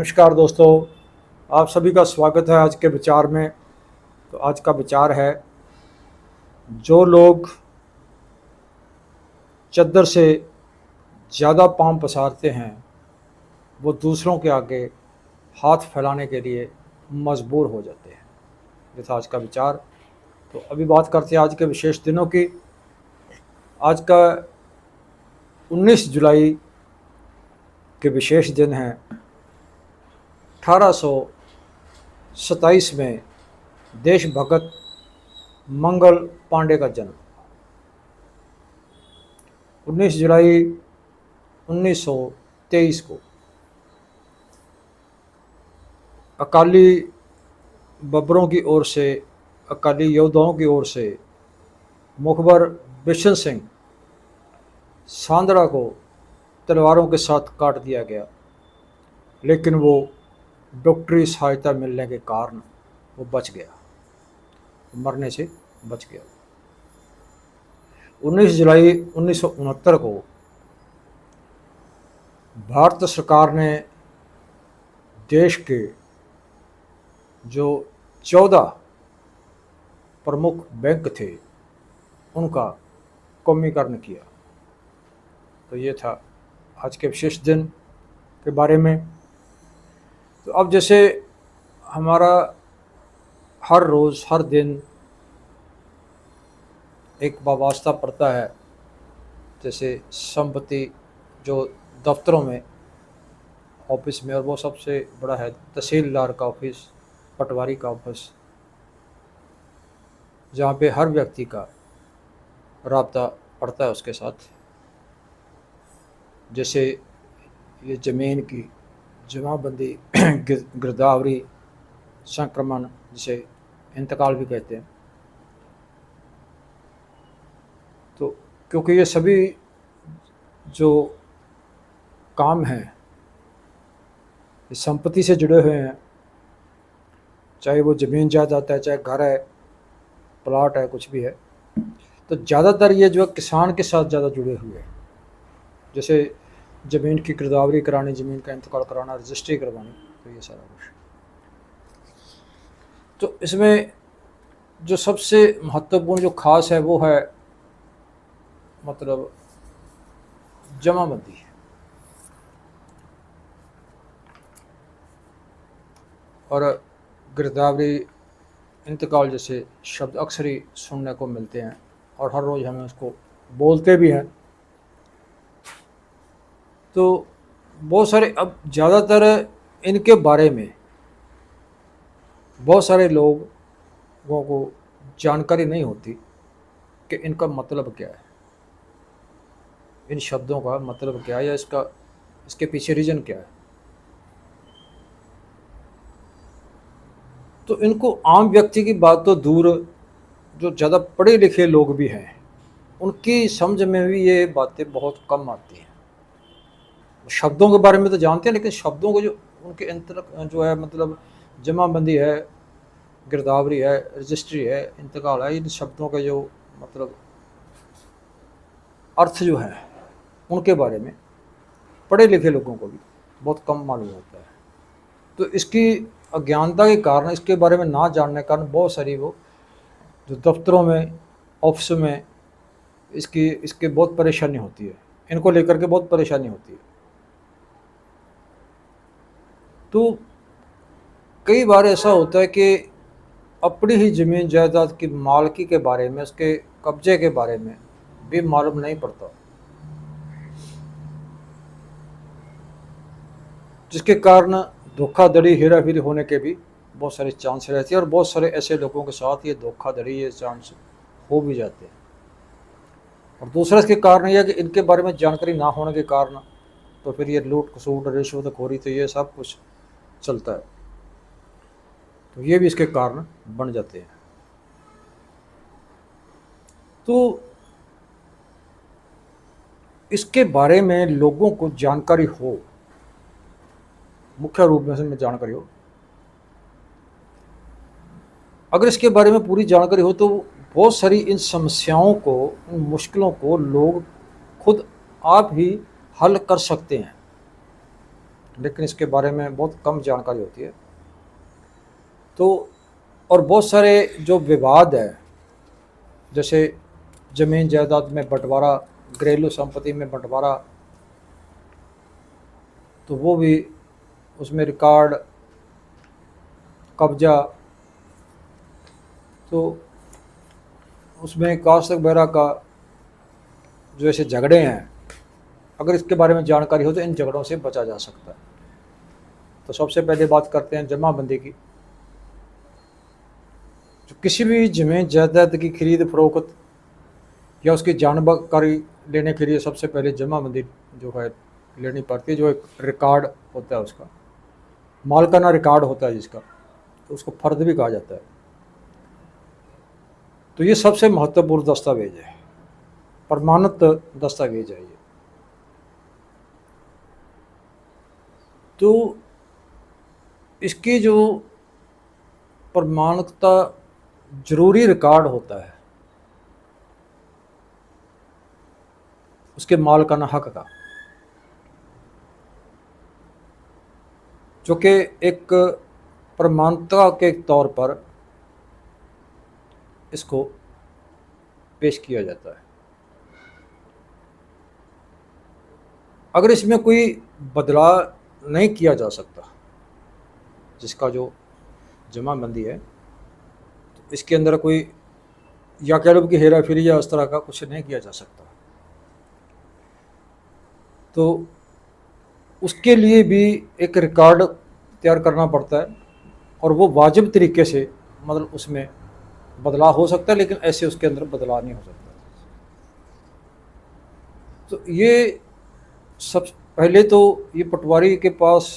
नमस्कार दोस्तों, आप सभी का स्वागत है आज के विचार में। तो आज का विचार है, जो लोग चद्दर से ज़्यादा पाँव पसारते हैं वो दूसरों के आगे हाथ फैलाने के लिए मजबूर हो जाते हैं। ये था आज का विचार। तो अभी बात करते हैं आज के विशेष दिनों की। आज का 19 जुलाई के विशेष दिन हैं। 1827 में देशभक्त मंगल पांडे का जन्म। 19 जुलाई 1923 को अकाली बब्बरों की ओर से, अकाली योद्धाओं की ओर से मुखबर बिशन सिंह सांदड़ा को तलवारों के साथ काट दिया गया, लेकिन वो डॉक्टरी सहायता मिलने के कारण वो बच गया, मरने से बच गया। 19 जुलाई 1969 को भारत सरकार ने देश के जो 14 प्रमुख बैंक थे उनका कौमीकरण किया। तो ये था आज के विशेष दिन के बारे में। तो अब जैसे हमारा हर रोज़ हर दिन एक वास्ता पड़ता है, जैसे संपत्ति जो दफ्तरों में, ऑफिस में, और वो सबसे बड़ा है तहसीलदार का ऑफिस, पटवारी का ऑफिस, जहाँ पे हर व्यक्ति का राब्ता पड़ता है उसके साथ। जैसे ये ज़मीन की जमाबंदी, गिरदावरी, संक्रमण, जिसे इंतकाल भी कहते हैं। तो क्योंकि ये सभी जो काम हैं ये संपत्ति से जुड़े हुए हैं, चाहे वो ज़मीन जायदाद है, चाहे घर है, प्लाट है, कुछ भी है, तो ज़्यादातर ये जो किसान के साथ ज़्यादा जुड़े हुए हैं। जैसे ज़मीन की गिरदावरी करानी, ज़मीन का इंतकाल कराना, रजिस्ट्री करवानी, तो ये सारा कुछ। तो इसमें जो सबसे महत्वपूर्ण जो खास है वो है मतलब जमाबंदी। और गिरदावरी, इंतकाल जैसे शब्द अक्सर ही सुनने को मिलते हैं और हर रोज़ हमें उसको बोलते भी हैं। तो बहुत सारे, अब ज़्यादातर इनके बारे में बहुत सारे लोगों को जानकारी नहीं होती कि इनका मतलब क्या है, इन शब्दों का मतलब क्या है, या इसके पीछे रीज़न क्या है। तो इनको आम व्यक्ति की बात तो दूर, जो ज़्यादा पढ़े लिखे लोग भी हैं उनकी समझ में भी ये बातें बहुत कम आती हैं। शब्दों के बारे में तो जानते हैं, लेकिन शब्दों को जो उनके अंतर जो है, मतलब जमाबंदी है, गिरदावरी है, रजिस्ट्री है, इंतकाल है, इन शब्दों के जो मतलब अर्थ जो है उनके बारे में पढ़े लिखे लोगों को भी बहुत कम मालूम होता है। तो इसकी अज्ञानता के कारण, इसके बारे में ना जानने के कारण बहुत सारी वो जो दफ्तरों में, ऑफिस में इसके बहुत परेशानी होती है, इनको लेकर के बहुत परेशानी होती है। तो कई बार ऐसा होता है कि अपनी ही ज़मीन जायदाद की मालकी के बारे में, उसके कब्जे के बारे में भी मालूम नहीं पड़ता, जिसके कारण धोखाधड़ी, हेराफेरी होने के भी बहुत सारे चांस रहते हैं। और बहुत सारे ऐसे लोगों के साथ ये धोखाधड़ी, ये चांस हो भी जाते हैं। और दूसरा इसके कारण यह है कि इनके बारे में जानकारी ना होने के कारण तो फिर ये लूट खसूट, रिश्वतखोरी, तो ये सब कुछ चलता है। तो ये भी इसके कारण बन जाते हैं। तो इसके बारे में लोगों को जानकारी हो, मुख्य रूप में से जानकारी हो, अगर इसके बारे में पूरी जानकारी हो तो बहुत सारी इन समस्याओं को, इन मुश्किलों को लोग खुद आप ही हल कर सकते हैं। लेकिन इसके बारे में बहुत कम जानकारी होती है। तो और बहुत सारे जो विवाद है, जैसे ज़मीन जायदाद में बंटवारा, घरेलू संपत्ति में बंटवारा, तो वो भी उसमें रिकॉर्ड, कब्जा, तो उसमें कास्ट वगैरह का जो ऐसे झगड़े हैं, अगर इसके बारे में जानकारी हो तो इन झगड़ों से बचा जा सकता है। तो सबसे पहले बात करते हैं जमाबंदी की। जो किसी भी ज़मीन जायदाद की खरीद फरोख्त या उसकी जानकारी लेने के लिए सबसे पहले जमाबंदी जो है लेनी पड़ती है, जो एक रिकॉर्ड होता है उसका, मालकाना रिकॉर्ड होता है जिसका, तो उसको फ़र्द भी कहा जाता है। तो ये सबसे महत्वपूर्ण दस्तावेज है, प्रमाणित दस्तावेज है ये। तो इसकी जो प्रमाणिकता, जरूरी रिकॉर्ड होता है उसके मालकाना हक का, जो कि एक प्रमाणिकता के तौर पर इसको पेश किया जाता है। अगर इसमें कोई बदलाव नहीं किया जा सकता, जिसका जो जमाबंदी है, तो इसके अंदर कोई या कह लो कि हेरा फेरी या उस तरह का कुछ नहीं किया जा सकता, तो उसके लिए भी एक रिकॉर्ड तैयार करना पड़ता है, और वो वाजिब तरीके से, मतलब उसमें बदलाव हो सकता है लेकिन ऐसे उसके अंदर बदलाव नहीं हो सकता। तो ये सब पहले तो ये पटवारी के पास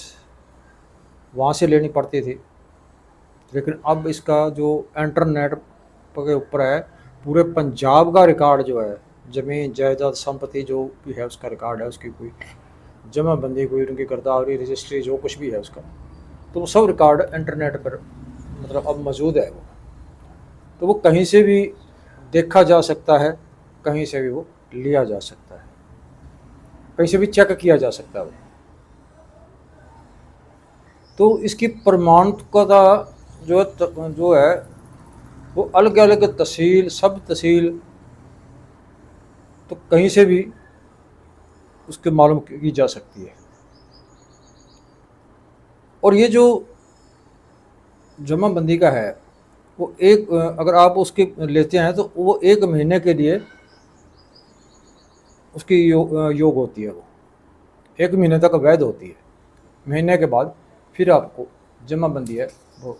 वहाँ से लेनी पड़ती थी, लेकिन अब इसका जो इंटरनेट के ऊपर है, पूरे पंजाब का रिकॉर्ड जो है, ज़मीन जायदाद संपत्ति जो भी है उसका रिकॉर्ड है, उसकी कोई जमाबंदी, कोई उनकी गिरदावरी, रजिस्ट्री, जो कुछ भी है उसका, तो वो सब रिकॉर्ड इंटरनेट पर मतलब अब मौजूद है वो। तो वो कहीं से भी देखा जा सकता है, कहीं से भी वो लिया जा सकता है, कहीं से भी चेक किया जा सकता है वो। तो इसकी प्रमाणिकता जो है वो अलग अलग तहसील, सब तहसील, तो कहीं से भी उसके मालूम की जा सकती है। और ये जो जमाबंदी का है वो एक, अगर आप उसके लेते हैं तो वो 1 महीने के लिए उसकी योग होती है, वो 1 महीने तक वैध होती है। महीने के बाद फिर आपको जमाबंदी है वो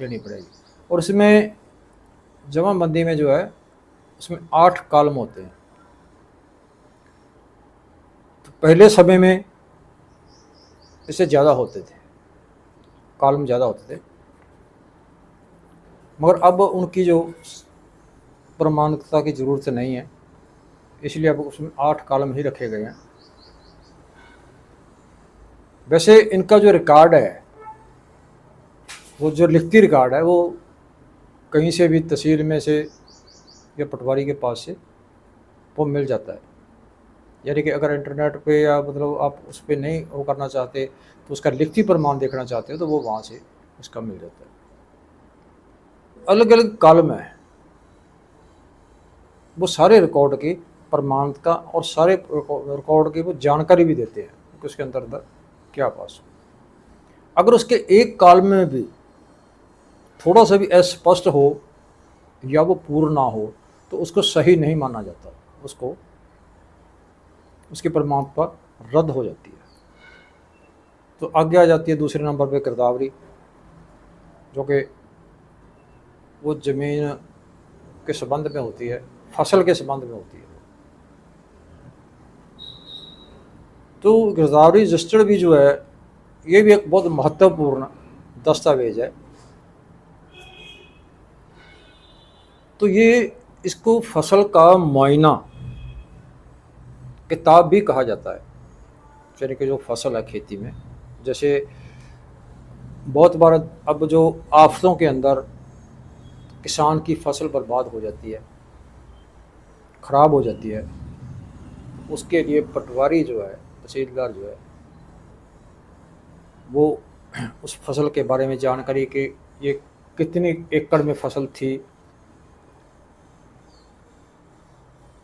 लेनी पड़ेगी। और इसमें जमाबंदी में जो है उसमें 8 कॉलम होते हैं। तो पहले समय में इससे ज़्यादा होते थे, कॉलम ज़्यादा होते थे, मगर अब उनकी जो प्रमाणिकता की ज़रूरत नहीं है, इसलिए अब उसमें 8 कॉलम ही रखे गए हैं। वैसे इनका जो रिकॉर्ड है, वो जो लिखती रिकॉर्ड है, वो कहीं से भी तहसील में से या पटवारी के पास से वो मिल जाता है। यानी कि अगर इंटरनेट पे या मतलब आप उस पर नहीं वो करना चाहते, तो उसका लिखती प्रमाण देखना चाहते हो, तो वो वहाँ से उसका मिल जाता है। अलग अलग कॉलम है, वो सारे रिकॉर्ड की प्रमाणिकता और सारे रिकॉर्ड की वो जानकारी भी देते हैं कि उसके अंदर क्या पास हो। अगर उसके एक कॉलम में भी थोड़ा सा भी अस्पष्ट हो या वो पूर्ण ना हो, तो उसको सही नहीं माना जाता, उसको उसकी प्रमाणिकता रद्द हो जाती है। तो आगे आ जाती है दूसरे नंबर पे गिरदावरी, जो कि वो ज़मीन के संबंध में होती है, फसल के संबंध में होती है। तो गिरदावरी रजिस्टर्ड भी जो है, ये भी एक बहुत महत्वपूर्ण दस्तावेज है। तो ये इसको फसल का मुआयना किताब भी कहा जाता है। यानी कि जो फसल है खेती में, जैसे बहुत बार अब जो आफतों के अंदर किसान की फसल बर्बाद हो जाती है, ख़राब हो जाती है, उसके लिए पटवारी जो है, तहसीलदार जो है, वो उस फसल के बारे में जानकारी कि ये कितनी एकड़ में फसल थी,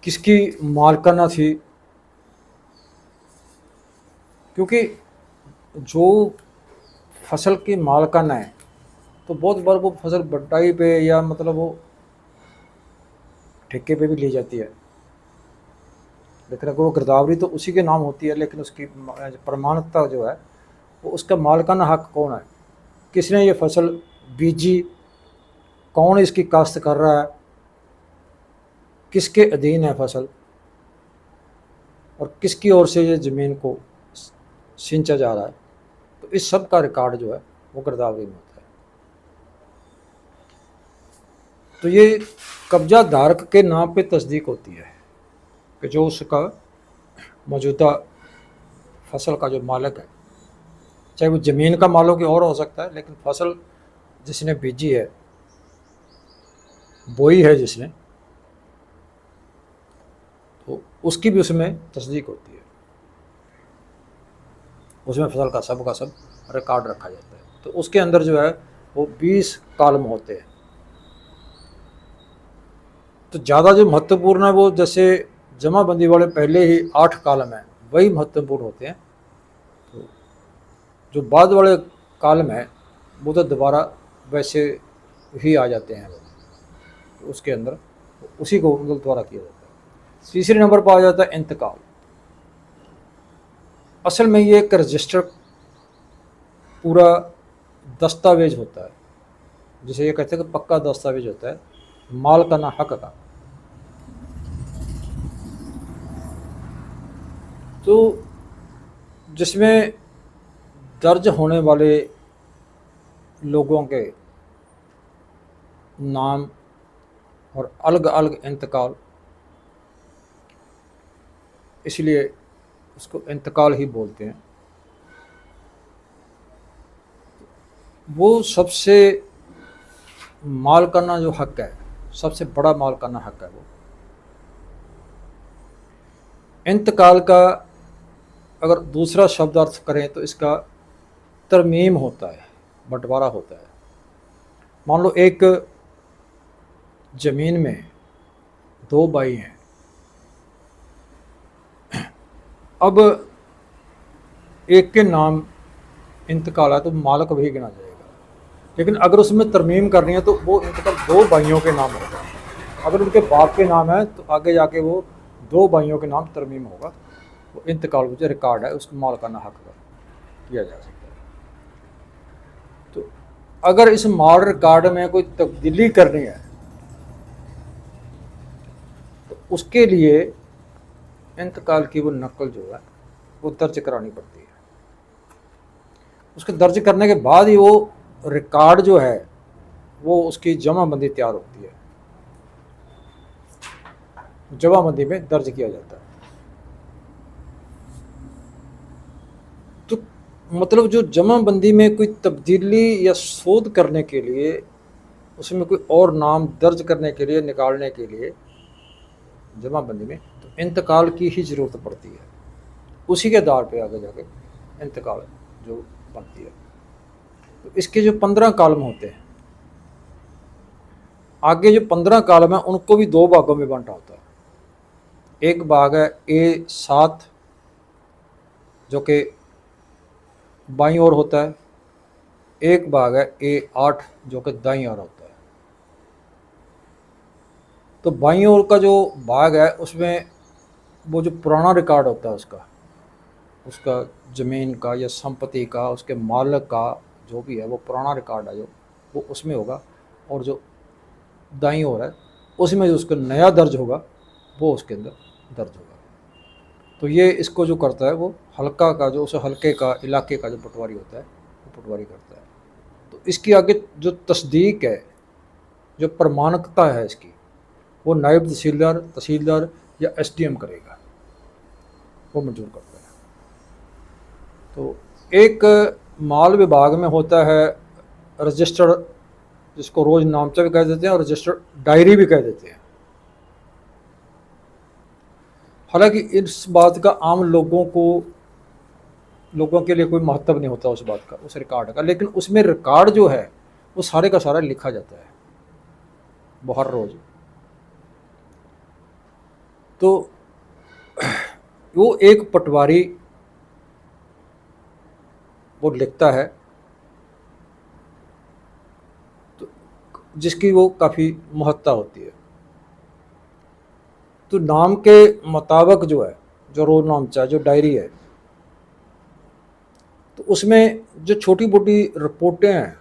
किसकी मालकाना थी, क्योंकि जो फसल की मालकाना है तो बहुत बार वो फसल बटाई पे या मतलब वो ठेके पे भी ली जाती है, लेकिन अगर वो गिरदावरी तो उसी के नाम होती है, लेकिन उसकी प्रमाणिकता जो है वो उसका मालकाना हक कौन है, किसने ये फसल बीजी, कौन इसकी काश्त कर रहा है, किसके अधीन है फसल, और किसकी ओर से ये ज़मीन को सिंचा जा रहा है, तो इस सब का रिकॉर्ड जो है वो गिरदावरी में होता है। तो ये कब्जा धारक के नाम पे तस्दीक होती है कि जो उसका मौजूदा फसल का जो मालिक है, चाहे वो ज़मीन का मालिक और हो सकता है, लेकिन फसल जिसने बीजी है, बोई है जिसने, तो उसकी भी उसमें तस्दीक होती है, उसमें फसल का सब रिकॉर्ड रखा जाता है। तो उसके अंदर जो है वो 20 कॉलम होते हैं। तो ज़्यादा जो महत्वपूर्ण है वो जैसे जमाबंदी वाले पहले ही 8 कॉलम हैं, वही महत्वपूर्ण होते हैं। तो जो बाद वाले कॉलम है वो तो दोबारा वैसे ही आ जाते हैं, तो उसके अंदर उसी को मतलब दोबारा किया जाता है। तीसरे नंबर पर आ जाता है इंतकाल। असल में ये एक रजिस्टर पूरा दस्तावेज होता है, जिसे ये कहते हैं कि पक्का दस्तावेज होता है मालकाना हक का। तो जिसमें दर्ज होने वाले लोगों के नाम और अलग अलग इंतकाल, इसलिए उसको इंतकाल ही बोलते हैं। वो सबसे मालकाना जो हक है, सबसे बड़ा मालकाना हक है वो। इंतकाल का अगर दूसरा शब्द अर्थ करें तो इसका तरमीम होता है, बंटवारा होता है। मान लो एक ज़मीन में 2 भाई हैं, अब एक के नाम इंतकाल है तो मालिक भी गिना जाएगा, लेकिन अगर उसमें तरमीम करनी है तो वो इंतकाल 2 भाइयों के नाम होगा। अगर उनके बाप के नाम है तो आगे जाके वो 2 भाइयों के नाम तरमीम होगा, वो इंतकाल जो रिकॉर्ड है उसको मालकाना हक पर किया जा सकता है। तो अगर इस माल रिकॉर्ड में कोई तब्दीली करनी है तो उसके लिए इंतकाल की वो नकल जो है वो दर्ज करानी पड़ती है। उसके दर्ज करने के बाद ही वो रिकॉर्ड जो है वो उसकी जमाबंदी तैयार होती है, जमाबंदी में दर्ज किया जाता है। तो मतलब जो जमाबंदी में कोई तब्दीली या शोध करने के लिए, उसमें कोई और नाम दर्ज करने के लिए, निकालने के लिए जमाबंदी में तो इंतकाल की ही ज़रूरत पड़ती है। उसी के आधार पे आगे जाके इंतकाल जो बनती है। तो इसके जो 15 कॉलम होते हैं, आगे जो 15 कॉलम है उनको भी 2 भागों में बांटा होता है। एक भाग है A7 जो कि बाईं ओर होता है, एक भाग है A8 जो कि दाईं ओर होता है। तो बाईं ओर का जो भाग है उसमें वो जो पुराना रिकॉर्ड होता है उसका ज़मीन का या संपत्ति का, उसके मालिक का जो भी है वो पुराना रिकॉर्ड है जो वो उसमें होगा, और जो दाईं ओर है उसमें जो उसका नया दर्ज होगा वो उसके अंदर दर्ज होगा। तो ये इसको जो करता है वो हल्का का, जो उस हल्के का इलाके का जो पटवारी होता है वो पटवारी करता है। तो इसकी आगे जो तस्दीक है, जो प्रमाणिकता है इसकी, वो नायब तहसीलदार या SDM करेगा, वो मंजूर करता है। तो एक माल विभाग में होता है रजिस्टर, जिसको रोज़ नामचा भी कह देते हैं और रजिस्टर डायरी भी कह देते हैं। हालांकि इस बात का आम लोगों को लोगों के लिए कोई महत्व नहीं होता उस बात का, उस रिकॉर्ड का, लेकिन उसमें रिकॉर्ड जो है वो सारे का सारा लिखा जाता है वो हर रोज़। तो वो एक पटवारी वो लिखता है तो जिसकी वो काफ़ी महत्ता होती है। तो नाम के मुताबिक जो है, जो रोज नामचा जो डायरी है, तो उसमें जो छोटी मोटी रिपोर्टें हैं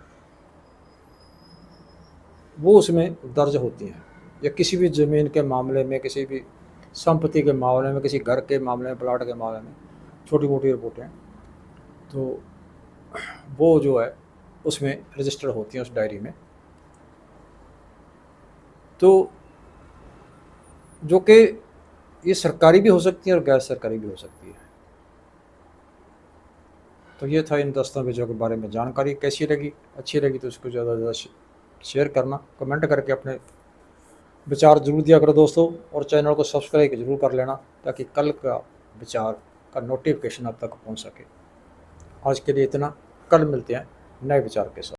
वो उसमें दर्ज होती हैं, या किसी भी ज़मीन के मामले में, किसी भी संपत्ति के मामले में, किसी घर के मामले में, प्लाट के मामले में, छोटी मोटी रिपोर्टें, तो वो जो है उसमें रजिस्टर होती हैं उस डायरी में। तो जो कि ये सरकारी भी हो सकती है और गैर सरकारी भी हो सकती है। तो ये था इन दस्तावेज़ों के बारे में जानकारी। कैसी लगी? अच्छी लगी तो इसको ज़्यादा से ज़्यादा शेयर करना, कमेंट करके अपने विचार जरूर दिया करो दोस्तों, और चैनल को सब्सक्राइब जरूर कर लेना ताकि कल का विचार का नोटिफिकेशन आप तक पहुंच सके। आज के लिए इतना, कल मिलते हैं नए विचार के साथ।